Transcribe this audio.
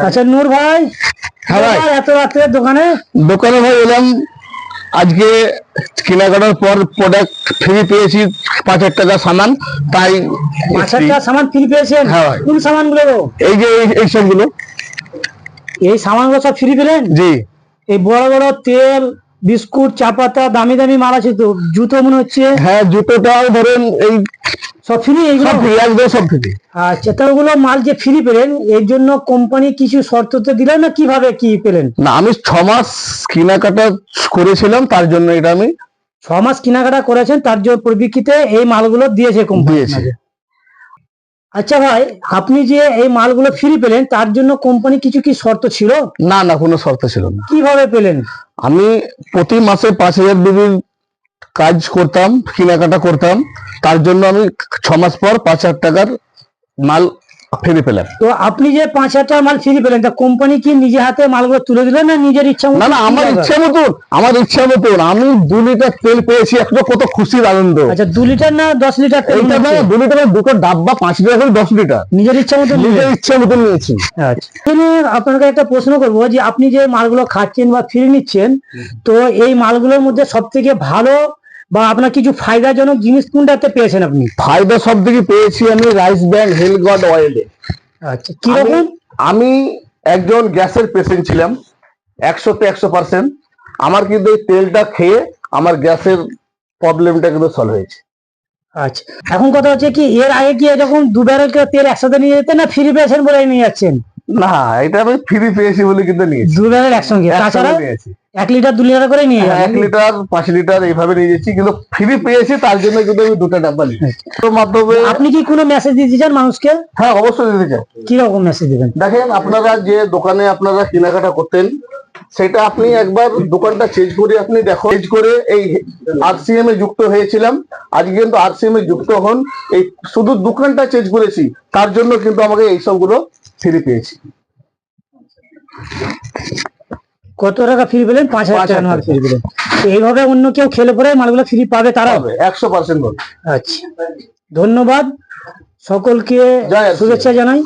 আচ্ছা নূর ভাই, হ্যাঁ ভাই, এত রাত্রে দোকানে ভাই এলাম। আজকে কেনাকাটার পর প্রোডাক্ট ফ্রি পেয়েছি, 5,000 টাকা সামান, তাই 5,000 টাকা সামান ফ্রি পেয়েছেন? হ্যাঁ ভাই। কোন সামানগুলো? এই যে এই সবগুলো, এই সামানগুলো সব ফ্রি পেলেন? জি। এই বড় বড় তেল, বিস্কুট, চা পাতা, দামি দামি মাল আছে তো, জুতো মনে হচ্ছে? হ্যাঁ, জুতোটাও ধরেন এই সব ফ্রি? এইগুলো সব ফ্রি, একদম সব ফ্রি। আচ্ছা, তা ওগুলো মাল যে ফ্রি পেলেন, এর জন্য কোম্পানি কিছু শর্ত তো দিলেন না? কিভাবে কি পেলেন? না, আমি 6 মাস কেনাকাটা করেছিলাম, তার জন্য এটা আমি 6 মাস কেনাকাটা করেছেন, তার জন্য পরিপ্রেক্ষিতে এই মালগুলো দিয়েছে কোম্পানি। আচ্ছা ভাই, আপনি যে এই মালগুলো ফ্রি পেলেন, তার জন্য কোম্পানি কিছু কি শর্ত ছিল? না না, কোনো শর্ত ছিল না। কিভাবে পেলেন? আমি প্রতি মাসে 5,000 বিবির কাজ করতাম, কেনাকাটা করতাম, তার জন্য আমি 6 মাস পর 5,000 টাকার মাল ফ্রি পেলাম। তো আপনি যে 5,000 টাকার মাল ফ্রি পেলেন, তা কোম্পানি কি নিজে হাতে মালগুলো তুলে দিলেন না নিজের ইচ্ছা মতো? না না, আমার ইচ্ছা মতন, আমি 2 লিটার তেল পেয়েছি, একটা কত খুশির আনন্দ। আচ্ছা, 2 লিটার না 10 লিটার তেল? 2 লিটারের দুটো ডাব্বা, 5 লিটার করে 10 লিটার নিজের ইচ্ছা মতো? নিজের ইচ্ছা মতন নিয়েছি। আচ্ছা, আপনাকে একটা প্রশ্ন করবো, যে আপনি যে মালগুলো খাচ্ছেন বা ফ্রি নিচ্ছেন, তো এই মালগুলোর মধ্যে সব থেকে ভালো বা আপনার কিছু ফায়দাজনক জিনিস কোনটাতে পেয়েছেন আপনি? ফায়দা সব থেকে পেয়েছি আমি রাইস ব্র্যান্ড হেলথ গড অয়েলে। আচ্ছা, কিরকম? আমি একজন গ্যাসের পেশেন্ট ছিলাম, 100তে 100%। আমার কিন্তু এই তেলটা খেয়ে আমার গ্যাসের প্রবলেমটা কিন্তু সলভ হয়েছে। আচ্ছা, এখন কথা হচ্ছে কি, এর আগে কি এরকম 2 ব্যারেল তেল একসাথে নিয়ে যেতেন, না ফ্রি পেয়েছেন বলে নিয়ে যাচ্ছেন? না, এটা আমি ফ্রি পেয়েছি বলে কিন্তু নিয়েছি। 2 ব্যারেল একসঙ্গে? তাছাড়া নিয়েছি 1 লিটার 2 লিটার করে নিয়ে যান? 1 লিটার 5 লিটার এইভাবে নিয়ে যাচ্ছি, কিন্তু ফ্রি পেয়েছি, তার জন্য কিন্তু আমি 2টা ডাব্বা নিয়েছি। তোর মাধ্যমে আপনি কি কোনো মেসেজ দিতে চান মানুষকে? হ্যাঁ, অবশ্যই দিতে চাই। কি রকম মেসেজ দিবেন? দেখেন, আপনারা যে দোকানে আপনারা কেনাকাটা করতেন, সেটা আপনি একবার দোকানটা চেঞ্জ করে আপনি দেখো, চেঞ্জ করে এই আরসিএম এ যুক্ত হয়েছিলাম, আজকে কিন্তু আরসিএম এ যুক্ত হন। এই শুধু দোকানটা চেঞ্জ করেছি, তার জন্য কিন্তু আমাকে এই সবগুলো ফ্রি পেয়েছি। কত টাকা ফ্রি পেলেন? 5,000 টাকা মাল ফ্রি পেলেন। এইভাবে অন্য কেউ খেলে পরে মালগুলো ফ্রি পাবে? তারা 100%। আচ্ছা, ধন্যবাদ সকলকে, শুভেচ্ছা জানাই।